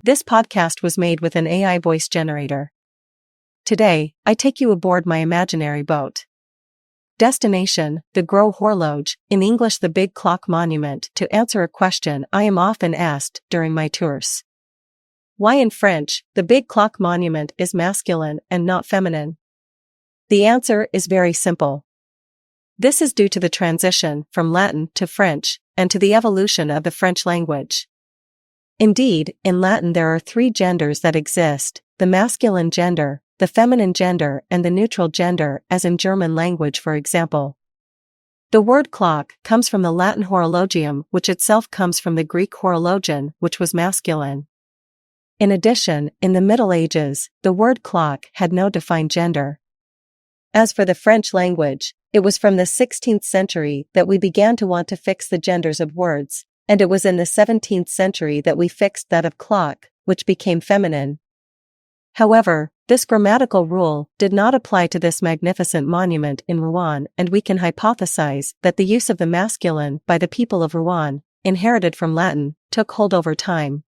This podcast was made with an AI voice generator. Today, I take you aboard my imaginary boat. Destination, the Gros horloge, in English the Big Clock Monument, to answer a question I am often asked during my tours. Why in French, the Big Clock Monument is masculine and not feminine? The answer is very simple. This is due to the transition from Latin to French, and to the evolution of the French language. Indeed, in Latin there are three genders that exist: the masculine gender, the feminine gender, and the neutral gender, as in German language for example. The word clock comes from the Latin horologium, which itself comes from the Greek horologion, which was masculine. In addition, in the Middle Ages, the word clock had no defined gender. As for the French language, it was from the 16th century that we began to want to fix the genders of words, and it was in the 17th century that we fixed that of clock, which became feminine. However, this grammatical rule did not apply to this magnificent monument in Rouen, and we can hypothesize that the use of the masculine by the people of Rouen, inherited from Latin, took hold over time.